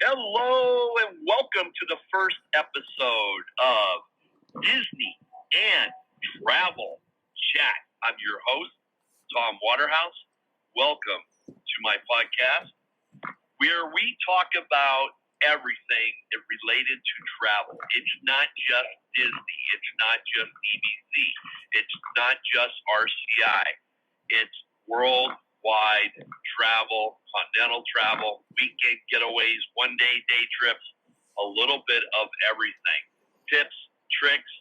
Hello and welcome to the first episode of Disney and Travel Chat. I'm your host, Tom Waterhouse. Welcome to my podcast where we talk about everything related to travel. It's not just Disney. It's not just EBC. It's not just RCI. It's worldwide travel, continental travel, weekend getaways, one-day day trips, a little bit of everything. Tips, tricks,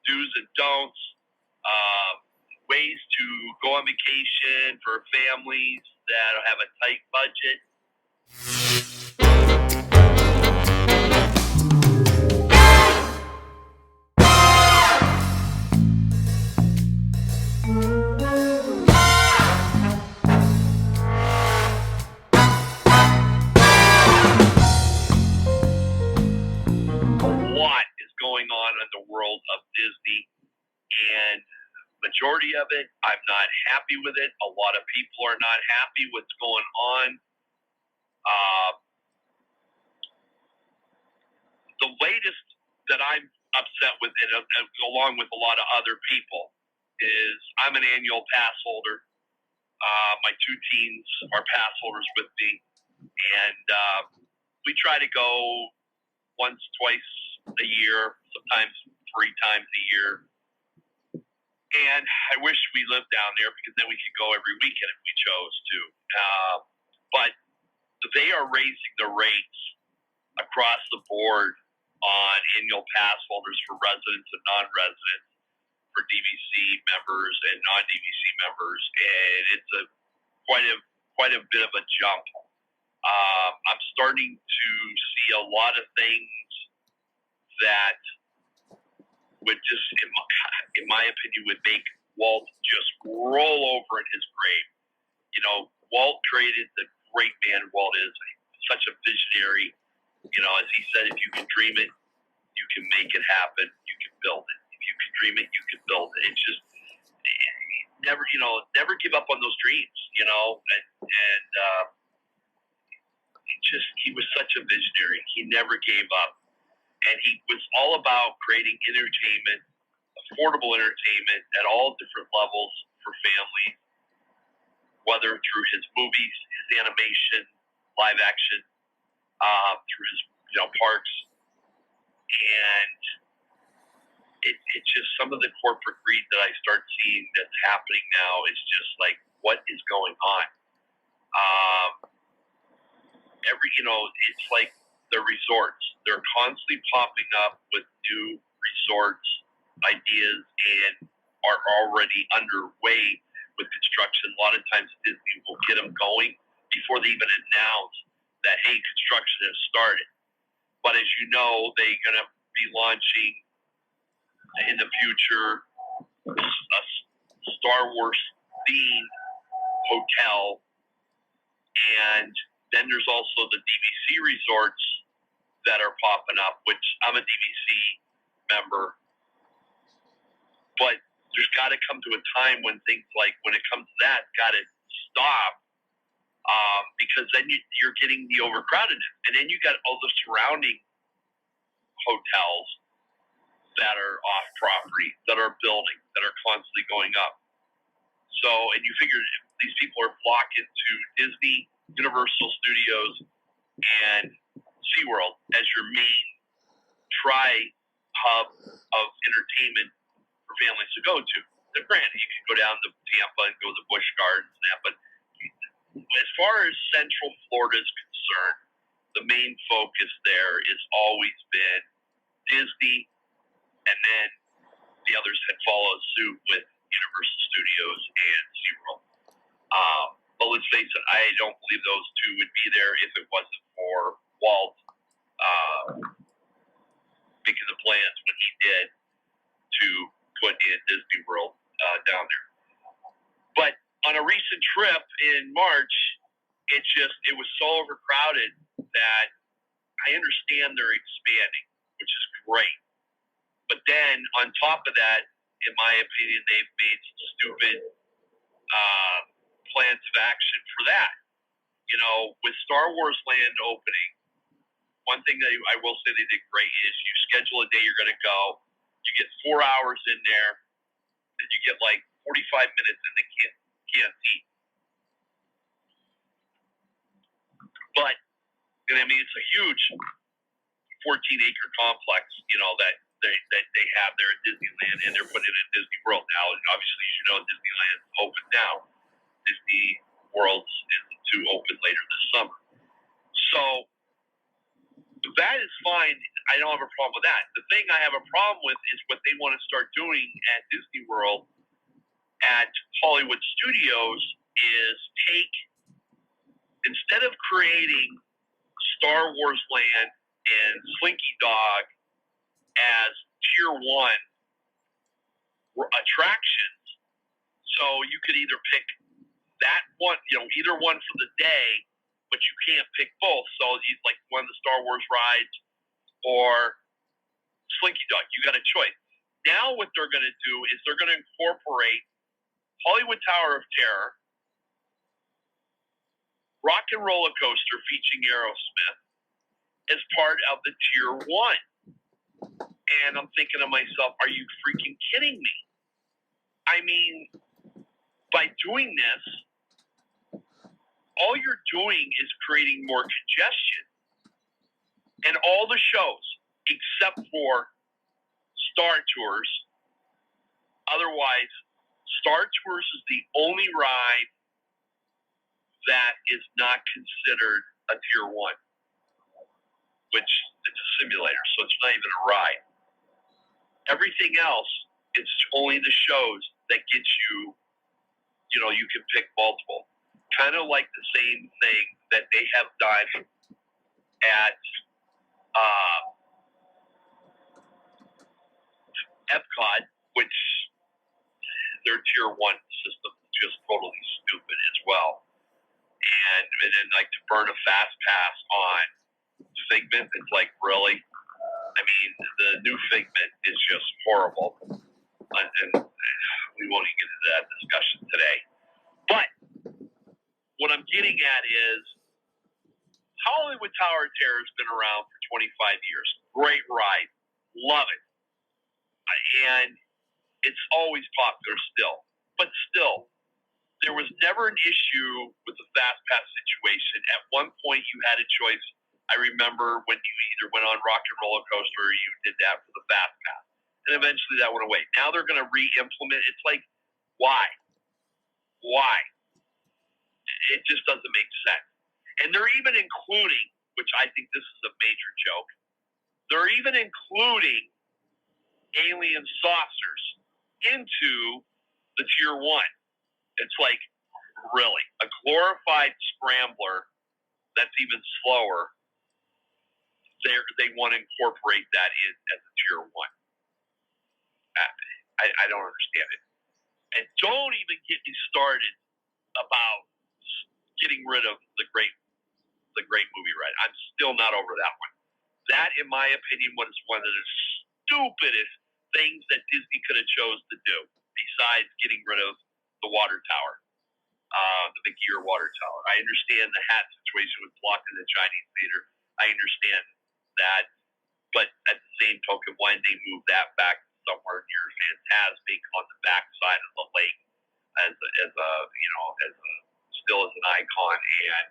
do's and don'ts, ways to go on vacation for families that have a tight budget. Going on in the world of Disney, and majority of it, I'm not happy with it. A lot of people are not happy with what's going on. The latest that I'm upset with it, along with a lot of other people, is I'm an annual pass holder. My two teens are pass holders with me, and we try to go once, twice a year, sometimes 3 times a year. And I wish we lived down there because then we could go every weekend if we chose to. But they are raising the rates across the board on annual pass holders for residents and non-residents, for DVC members and non-DVC members, and it's quite a bit of a jump. I'm starting to see a lot of things that would just, in my opinion, would make Walt just roll over in his grave. You know, Walt created the great man Walt is. Such a visionary. You know, as he said, if you can dream it, you can make it happen. You can build it. If you can dream it, you can build it. It's just never give up on those dreams. You know, and he was such a visionary. He never gave up. And he was all about creating entertainment, affordable entertainment at all different levels for families, whether through his movies, his animation, live action, through his parks. And it's just some of the corporate greed that I start seeing that's happening now is just like, what is going on? It's like the resorts. They're constantly popping up with new resorts ideas and are already underway with construction. A lot of times Disney will get them going before they even announce that, hey, construction has started. But as you know, they're going to be launching in the future a Star Wars themed hotel, and then there's also the DVC resorts that are popping up, which I'm a DVC member. But there's got to come to a time when things like, when it comes to that, got to stop, because then you're getting the overcrowdedness. And then you got all the surrounding hotels that are off property, that are building, that are constantly going up. So, and you figure these people are flocking to Disney, Universal Studios, and SeaWorld as your main hub of entertainment for families to go to. Now, granted, you can go down to Tampa and go to Busch Gardens and that, but as far as Central Florida is concerned, the main focus there has always been Disney, and then the others had followed suit with Universal Studios and SeaWorld. But let's face it, I don't believe those two would be there if it wasn't for Walt making the plans when he did to put in Disney World down there. But on a recent trip in March, it was so overcrowded that I understand they're expanding, which is great. But then on top of that, in my opinion, they've made some stupid plans of action for that. With Star Wars Land opening, one thing that I will say they did great is you schedule a day you're going to go. You get 4 hours in there, and you get like 45 minutes in the canteen. But, and I mean, it's a huge 14-acre complex, that they have there at Disneyland, and they're putting it in Disney World now. And obviously, as you know, Disneyland's open now. Disney World isn't too open later this summer. So that is fine. I don't have a problem with that. The thing I have a problem with is what they want to start doing at Disney World, at Hollywood Studios, is instead of creating Star Wars Land and Slinky Dog as tier 1 attractions, so you could either pick that one, either one for the day, but you can't pick both. So you like one of the Star Wars rides or Slinky Dog. You got a choice. Now what they're going to do is they're going to incorporate Hollywood Tower of Terror, Rock and Roller Coaster featuring Aerosmith as part of the tier 1. And I'm thinking to myself, are you freaking kidding me? I mean, by doing this, all you're doing is creating more congestion. And all the shows, except for Star Tours, otherwise, Star Tours is the only ride that is not considered a tier 1, which it's a simulator, so it's not even a ride. Everything else, it's only the shows that get you, you can pick multiple. Kind of like the same thing that they have done at EPCOT, which their tier 1 system is just totally stupid as well. And then like to burn a fast pass on Figment, it's like, really? I mean, the new Figment is just horrible. And we won't even get into that discussion today. But what I'm getting at is Hollywood Tower of Terror has been around for 25 years. Great ride. Love it. And it's always popular still. But still, there was never an issue with the Fast Pass situation. At one point, you had a choice. I remember when you either went on Rock and Roller Coaster or you did that for the Fast Pass. And eventually that went away. Now they're going to re-implement. It's like, why? Why? It just doesn't make sense. And they're even including, which I think this is a major joke, they're even including alien saucers into the tier 1. It's like, really, a glorified scrambler that's even slower, they want to incorporate that in as a tier 1. I don't understand it. And don't even get me started about getting rid of the great movie ride. I'm still not over that one. That, in my opinion, was one of the stupidest things that Disney could have chose to do, besides getting rid of the water tower, the big gear water tower. I understand the hat situation with blocking the Chinese theater. I understand that, but at the same token, why didn't they move that back somewhere near Fantasmic on the back side of the lake as still as an icon and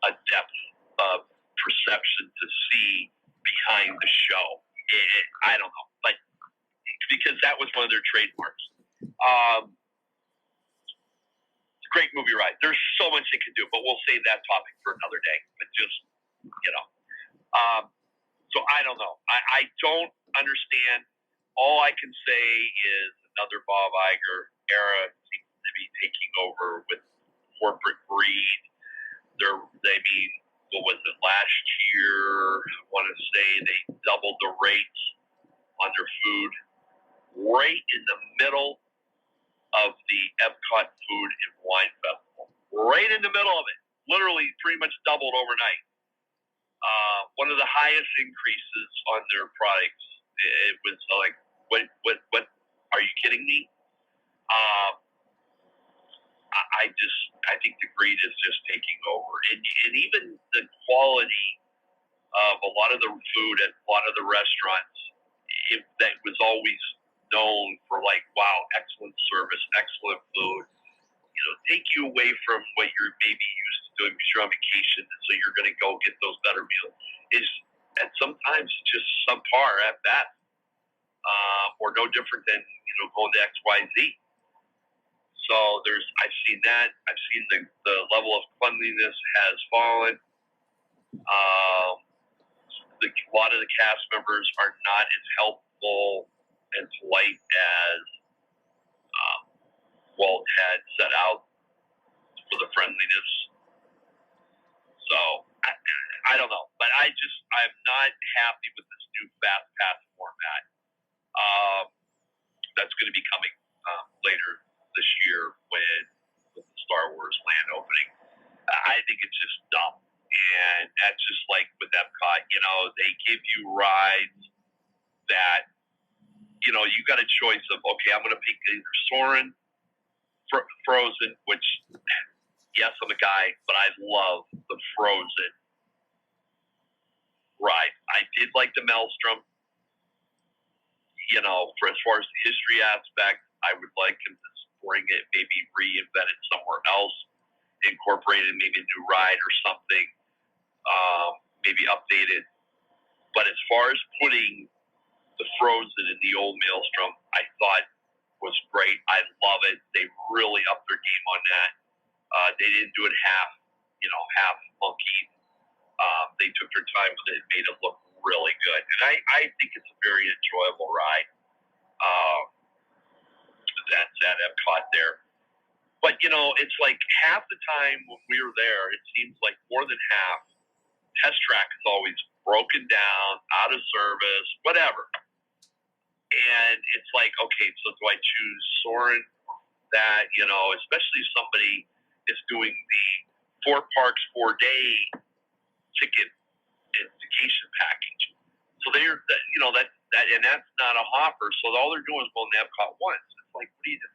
a depth of perception to see behind the show? I don't know, but because that was one of their trademarks. Great movie ride. There's so much they could do, but we'll save that topic for another day. But just, so I don't know. I don't understand. All I can say is another Bob Iger era seems to be taking over with corporate greed. What was it, last year? I want to say they doubled the rates on their food right in the middle of the EPCOT Food and Wine Festival. Right in the middle of it. Literally pretty much doubled overnight. One of the highest increases on their products. It was like, what, are you kidding me? I think the greed is just taking over. And even the quality of a lot of the food at a lot of the restaurants, that was always known for like, wow, excellent service, excellent food. Take you away from what you're maybe used to doing because you're on vacation, and so you're going to go get those better meals. And sometimes just subpar at best, or no different than going to XYZ. So I've seen that. I've seen the level of cleanliness has fallen. A lot of the cast members are not as helpful and polite as Walt had set out for the friendliness. So I don't know, but I'm not happy with this new Fast Pass format. That's going to be coming later this year with the Star Wars land opening. I think it's just dumb. And that's just like with EPCOT, they give you rides that, you got a choice of, okay, I'm going to pick either Soarin', Frozen, which, yes, I'm a guy, but I love the Frozen ride. I did like the Maelstrom, for as far as the history aspect, I would like him to bring it, maybe reinvent it somewhere else, incorporate it, maybe a new ride or something. Maybe updated. But as far as putting the Frozen in the old Maelstrom, I thought was great. I love it. They really upped their game on that. They didn't do it half monkey. They took their time with it and made it look really good. And I think it's a very enjoyable ride. That's at EPCOT there. But, it's like half the time when we were there, it seems like more than half, test track is always broken down, out of service, whatever. And it's like, okay, so do I choose Soarin'? That, especially if somebody is doing the 4 parks, 4-day ticket and vacation package. So they're, and that's not a hopper. So all they're doing is going to EPCOT once. It's like, what do you do?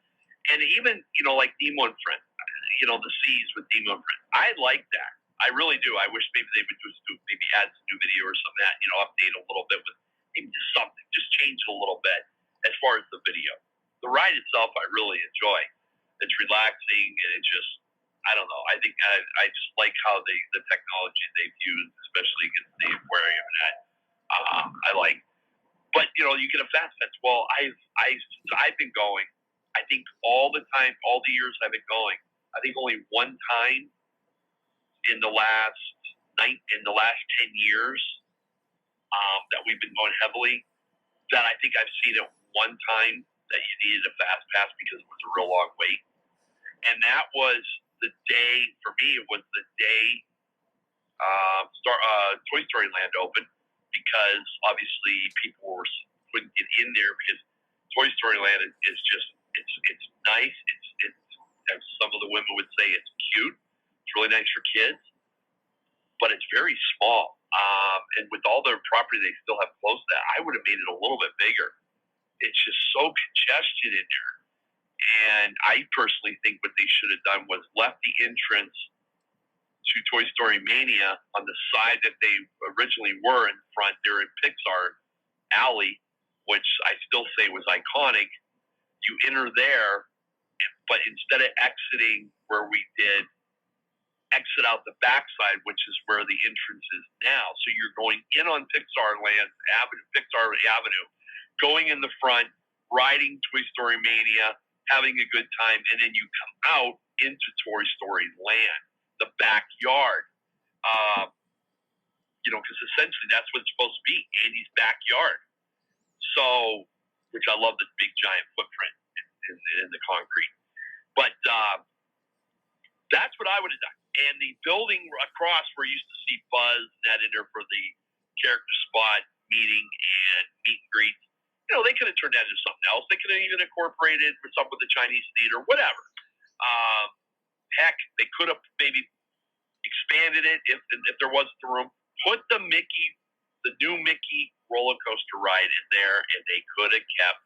And even, like Nemo and Friends, the seas with Nemo and Friends. I like that. I really do. I wish maybe they would just maybe add some new video or some of that, update a little bit with maybe just something, just change it a little bit as far as the video. The ride itself, I really enjoy. It's relaxing, and it just, I don't know. I think I just like how the technology they've used, especially against the aquarium and that. I like. But, you get a fast pass. Well, I've been going, I think all the years I've been going, I think only one time in the last 10 years that we've been going heavily, that I think I've seen it one time that you needed a fast pass because it was a real long wait. And that was the day, for me, it was the day Toy Story Land opened, because obviously people couldn't get in there because Toy Story Land is just, it's nice. It's as some of the women would say, it's cute. It's really nice for kids, but it's very small. And with all their property they still have close to that, I would have made it a little bit bigger. It's just so congested in there. And I personally think what they should have done was left the entrance to Toy Story Mania on the side that they originally were in front there in Pixar Alley, which I still say was iconic. You enter there, but instead of exiting where we did, exit out the backside, which is where the entrance is now. So you're going in on Pixar Avenue, going in the front, riding Toy Story Mania, having a good time, and then you come out into Toy Story Land, the backyard. Because essentially that's what it's supposed to be, Andy's backyard. So, which I love this big giant footprint in the concrete. But that's what I would have done. And the building across where you used to see Buzz that in there for the character spot meeting and meet and greet, they could have turned that into something else. They could have even incorporated with some with the Chinese theater, whatever. Heck, they could have maybe expanded it if there wasn't the room. Put the new Mickey roller coaster ride in there, and they could have kept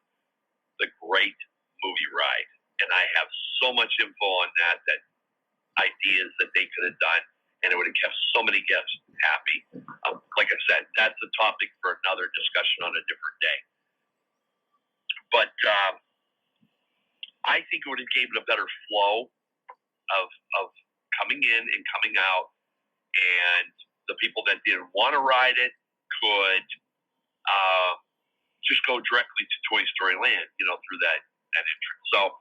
the great movie ride. And I have so much info on that ideas that they could have done, and it would have kept so many guests happy. Like I said, that's a topic for another discussion on a different day. But I think it would have given a better flow of coming in and coming out, and the people that didn't want to ride it could just go directly to Toy Story Land, through that entrance. So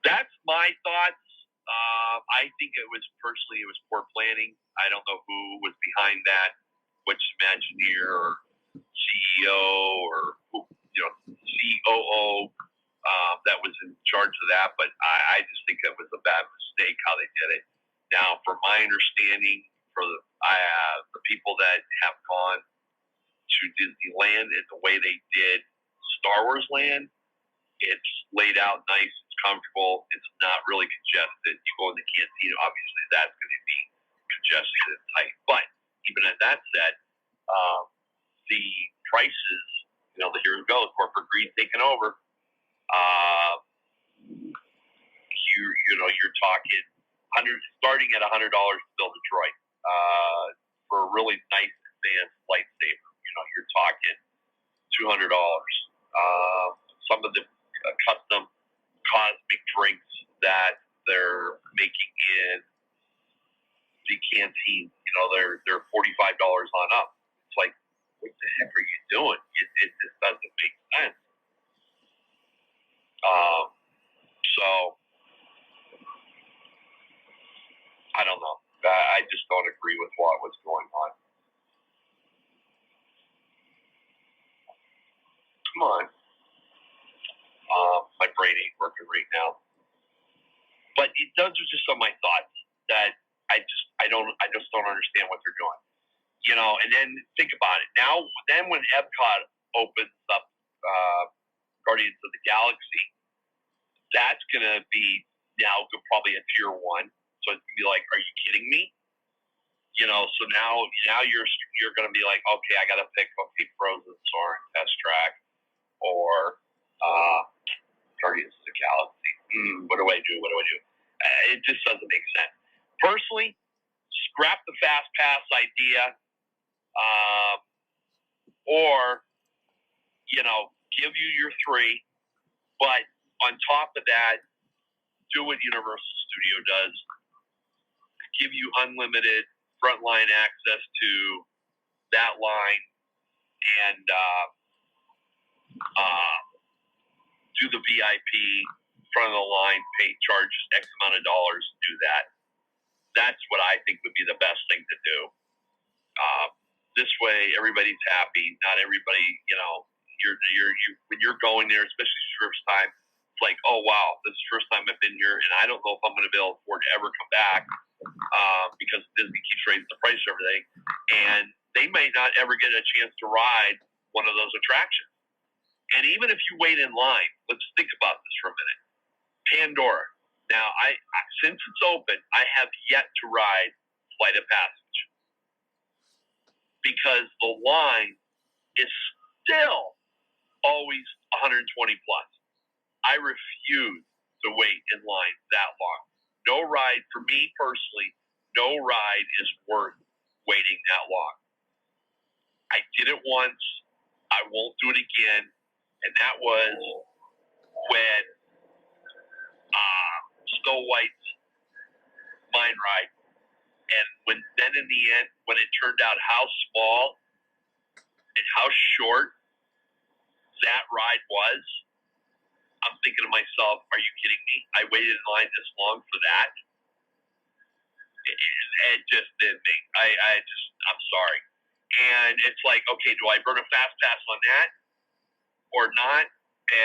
that's my thoughts. I think it was poor planning. I don't know who was behind that, which Imagineer or CEO or COO that was in charge of that. But I just think it was a bad mistake how they did it. Now, from my understanding, for the people that have gone to Disneyland and the way they did Star Wars Land, it's laid out nice, it's comfortable, it's not really congested. You go in the canteen, obviously that's going to be congested and tight. But even at that said, the prices, here we go, corporate greed taking over. You're talking starting at $100 to build a droid for a really nice advanced lightsaber. You're talking $200. Some of the custom cosmic drinks that they're making in the canteen, they're $45 on up. It's like, what the heck are you doing? It just doesn't make sense. So I don't know. I just don't agree with what's going on. Come on. My brain ain't working right now. But those are just some of my thoughts that I just don't understand what they're doing. And then think about it. Now, then when EPCOT opens up Guardians of the Galaxy, that's going to be now probably a tier 1. So it's going to be like, are you kidding me? So now you're going to be like, okay, I got to pick, Frozen, Soarin', Test Track, or Guardians of the Galaxy. What do I do? It just doesn't make sense. Personally, scrap the Fast Pass idea, or give you your 3, but on top of that, do what Universal Studio does. Give you unlimited frontline access to that line, and do the VIP front of the line, charge X amount of dollars to do that. That's what I think would be the best thing to do. This way, everybody's happy. Not everybody, when you're going there, especially your first time, it's like, oh wow, this is the first time I've been here, and I don't know if I'm going to be able to afford to ever come back because Disney keeps raising the price of everything, and they may not ever get a chance to ride one of those attractions. And even if you wait in line, let's think about this for a minute. Pandora. Now, I since it's open, I have yet to ride Flight of Passage because the line is still always 120 plus. I refuse to wait in line that long. No ride, for me personally, no ride is worth waiting that long. I did it once. I won't do it again. And that was when Snow White's Mine Ride. And then in the end, when it turned out how small and how short that ride was, I'm thinking to myself, are you kidding me? I waited in line this long for that? It just didn't make, I'm sorry. And it's like, okay, do I burn a fast pass on that or not?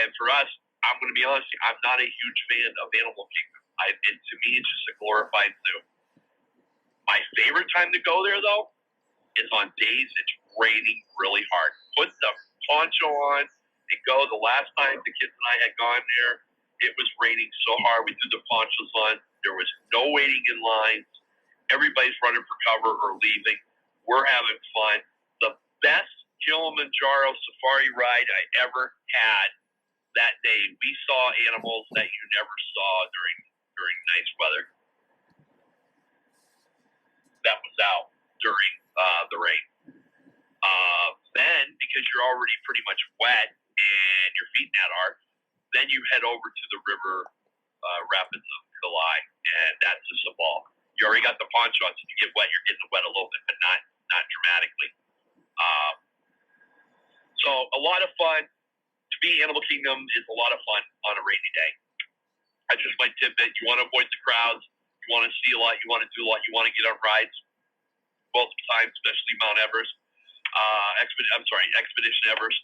And for us, I'm going to be honest, I'm not a huge fan of Animal Kingdom. To me, it's just a glorified zoo. My favorite time to go there, though, is on days it's raining really hard. Put the poncho on and go. The last time the kids and I had gone there, it was raining so hard. We threw the ponchos on. There was no waiting in lines. Everybody's running for cover or leaving. We're having fun. The best Kilimanjaro safari ride I ever had that day. We saw animals that you never saw during nice weather. That was out during the rain. already pretty much wet and your feet in that are, then you head over to the river rapids of Kalai, and that's just a ball. You already got the poncho on, so if you get wet, you're getting wet a little bit, but not dramatically. So a lot of fun. To me, Animal Kingdom is a lot of fun on a rainy day. That's just my tidbit. You want to avoid the crowds. You want to see a lot. You want to do a lot. You want to get on rides multiple times, especially Mount Everest. Expedition Everest.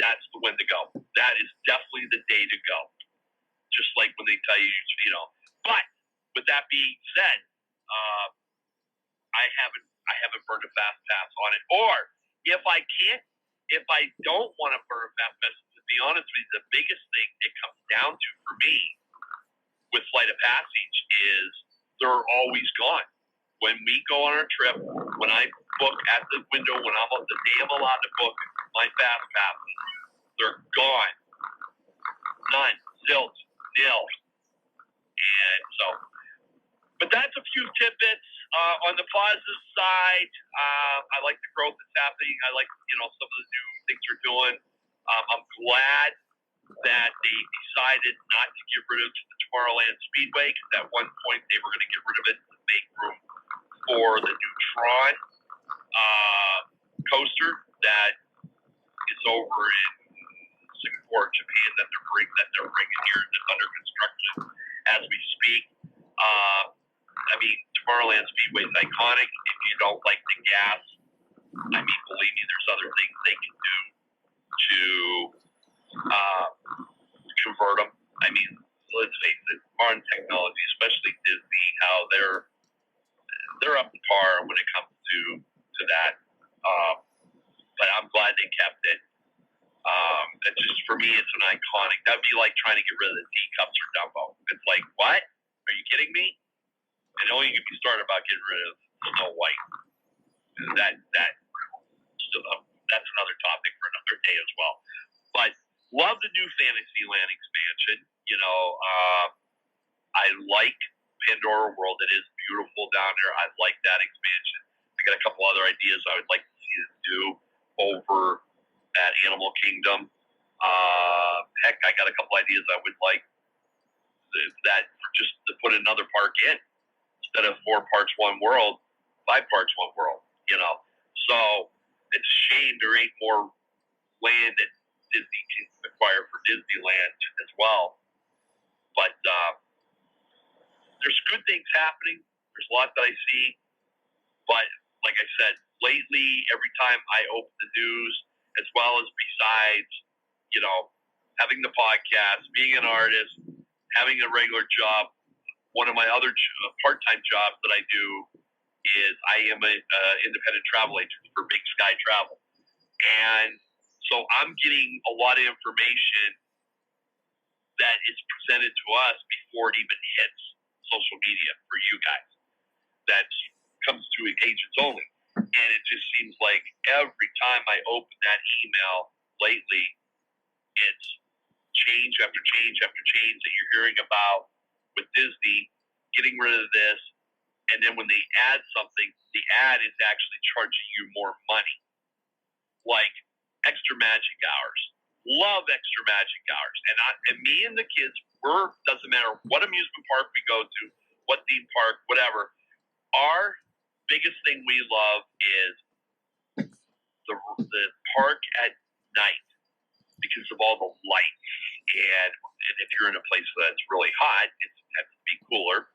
That's the when to go. That is definitely the day to go. Just like when they tell you, you know. But with that being said, I haven't burned a fast pass on it. Or if I don't want to burn a fast pass, to be honest with you, the biggest thing it comes down to for me with Flight of Passage is they're always gone. When we go on our trip, when I book at the window, when I'm on the day I'm allowed to book my fast passes, they're gone. None. Zilch. Nil. And so, but that's a few tidbits. On the positive side, I like the growth that's happening. I like, some of the new things they're doing. I'm glad that they decided not to get rid of the Tomorrowland Speedway, because at one point they were going to get rid of it to make room for the new Tron coaster that is over in Singapore, Japan, that they're bringing here, that's under construction as we speak. Tomorrowland Speedway is iconic. If you don't like the gas, believe me, there's other things they can do to convert them. Let's face it, modern technology, especially Disney, how they're up to par when it comes to that. But I'm glad they kept it. It's just, for me, it's an iconic. That'd be like trying to get rid of the teacups or Dumbo. It's like, what? Are you kidding me? And only you can be started about getting rid of Snow White. That's another topic for another day as well. But love the new Fantasyland expansion. I like Pandora World. It is beautiful down there. I like that expansion. I got a couple other ideas I would like to see them do over at Animal Kingdom. Heck, I got a couple ideas I would like that just to put another park in. Instead of 4 parts, 1 world, 5 parts, 1 world, So it's a shame there ain't more land that Disney can acquire for Disneyland as well. But there's good things happening. There's a lot that I see. But like I said, lately, every time I open the news, as well as besides, having the podcast, being an artist, having a regular job, one of my other part-time jobs that I do is I am an independent travel agent for Big Sky Travel. And so I'm getting a lot of information that is presented to us before it even hits social media for you guys. That comes to agents only. And it just seems like every time I open that email lately, it's change after change after change that you're hearing about with Disney getting rid of this, and then when they add something, the ad is actually charging you more money. Like extra magic hours. Love extra magic hours. And me and the kids, doesn't matter what amusement park we go to, what theme park, whatever, our biggest thing we love is the park at night because of all the lights. And if you're in a place that's really hot, it has to be cooler,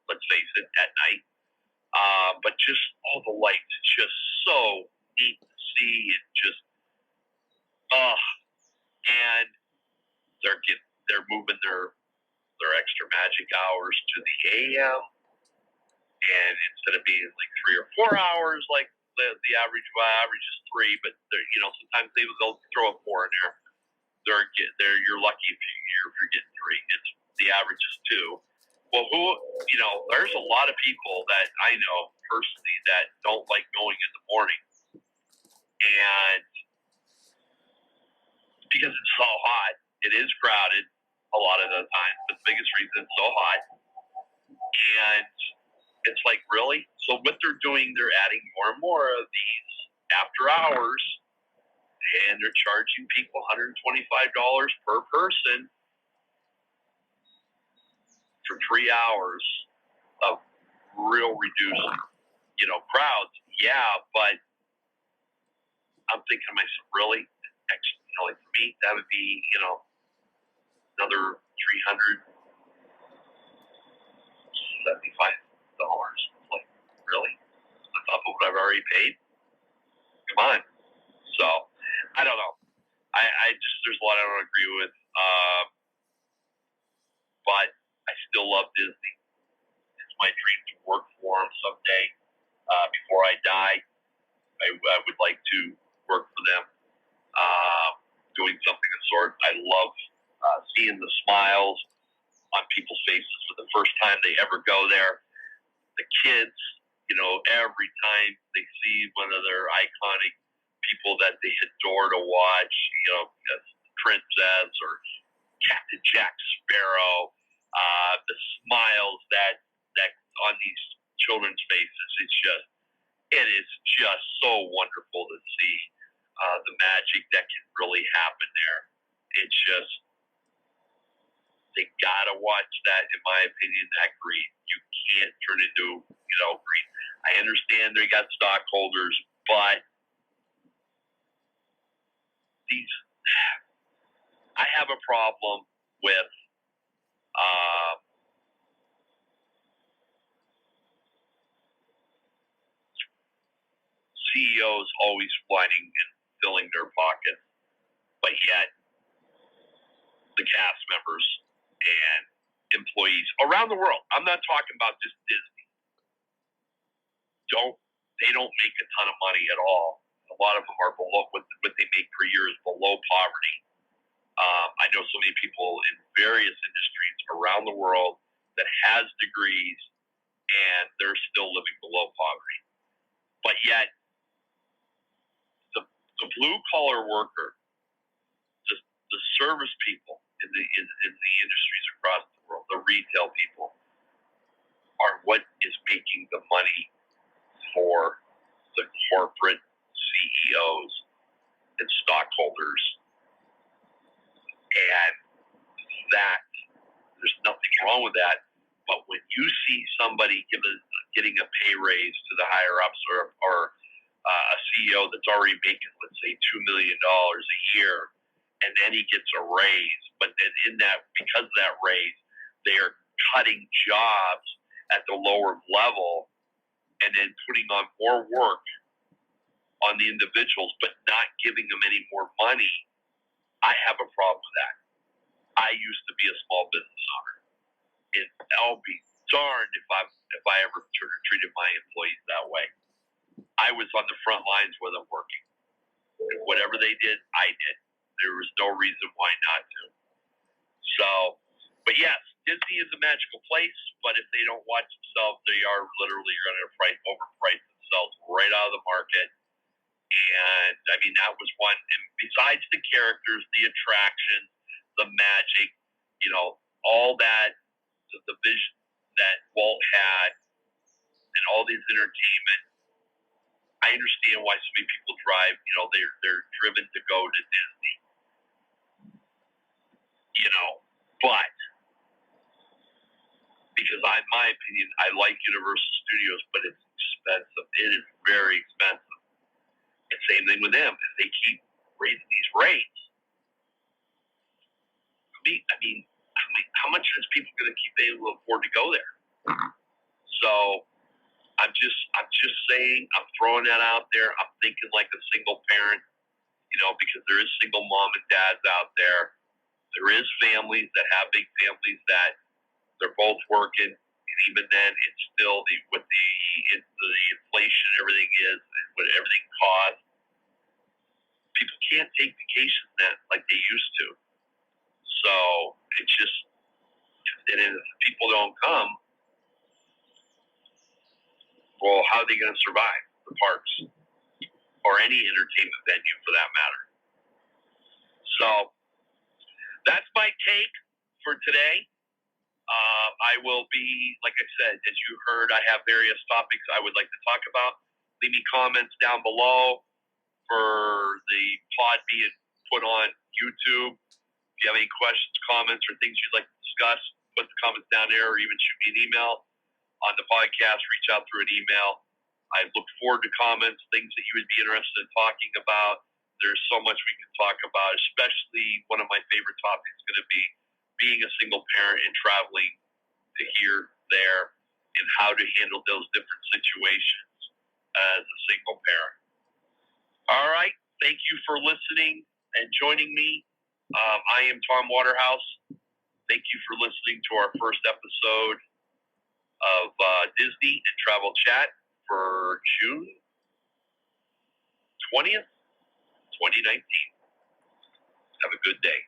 let's face it, at night. But just all the lights, it's just so neat to see. And just, and they're moving their extra magic hours to the AM. And instead of being like 3 or 4 hours, like the average is 3, but sometimes they'll throw a 4 in there. You're lucky if you're getting 3. It's the average is 2. Well, there's a lot of people that I know personally that don't like going in the morning, and because it's so hot, it is crowded a lot of the time. But the biggest reason it's so hot, and it's like, really? So what they're doing, they're adding more and more of these after hours, and they're charging people $125 per person for 3 hours of real reduced, crowds. Yeah, but I'm thinking to myself, really? Like for me, that would be, another $375. Like, really? On top of what I've already paid? Come on. So, I don't know. I just, there's a lot I don't agree with. But I still love Disney. It's my dream to work for them someday. Before I die, I would like to work for them, doing something of the sort. I love seeing the smiles on people's faces for the first time they ever go there. The kids, every time they see one of their iconic people that they adore to watch, Princess or Captain Jack Sparrow, the smiles that on these children's faces, it is just so wonderful to see the magic that can really happen there. It's just, they gotta watch that, in my opinion, that green. You can't turn into, green. I understand they got stockholders, but I have a problem with CEOs always whining and filling their pockets, but yet the cast members and employees around the world, I'm not talking about just Disney, they don't make a ton of money at all. A lot of them are below what they make per year is below poverty. I know so many people in various industries around the world that has degrees and they're still living below poverty. But yet, the blue collar worker, the service people in the industries across the world, the retail people, are what is making the money for the corporate CEOs and stockholders. And that, there's nothing wrong with that. But when you see somebody getting a pay raise to the higher ups, or a CEO that's already making, let's say, $2 million a year, and then he gets a raise, but then because of that raise, they are cutting jobs at the lower level and then putting on more work on the individuals, but not giving them any more money. I have a problem with that. I used to be a small business owner, and I'll be darned if I ever treated my employees that way. I was on the front lines with them working. And whatever they did, I did. There was no reason why not to. So, but yes, Disney is a magical place, but if they don't watch themselves, they are literally going to overprice themselves right out of the market. And I mean, that was one. And besides the characters, the attraction, the magic, all that, the vision that Walt had, and all these entertainment. I understand why so many people drive. They're driven to go to Disney. But because in my opinion, I like Universal Studios, but it's expensive. It is very expensive. And same thing with them. If they keep raising these rates, I mean, how much is people going to keep able to afford to go there? So I'm just saying, I'm throwing that out there. I'm thinking like a single parent, because there is single mom and dads out there. There is families that have big families that they're both working, and even then, it's still the inflation, everything is, and what everything costs. People can't take vacations then like they used to. So it's just, and if people don't come, well, how are they going to survive the parks or any entertainment venue for that matter? So that's my take for today. I will be, like I said, as you heard, I have various topics I would like to talk about. Leave me comments down below. for the pod being put on YouTube. If you have any questions, comments, or things you'd like to discuss, put the comments down there, or even shoot me an email on the podcast. Reach out through an email. I look forward to comments, things that you would be interested in talking about. There's so much we can talk about, especially one of my favorite topics is going to be being a single parent and traveling to here, there, and how to handle those different situations as a single parent. All right. Thank you for listening and joining me. I am Tom Waterhouse. Thank you for listening to our first episode of Disney and Travel Chat for June 20th, 2019. Have a good day.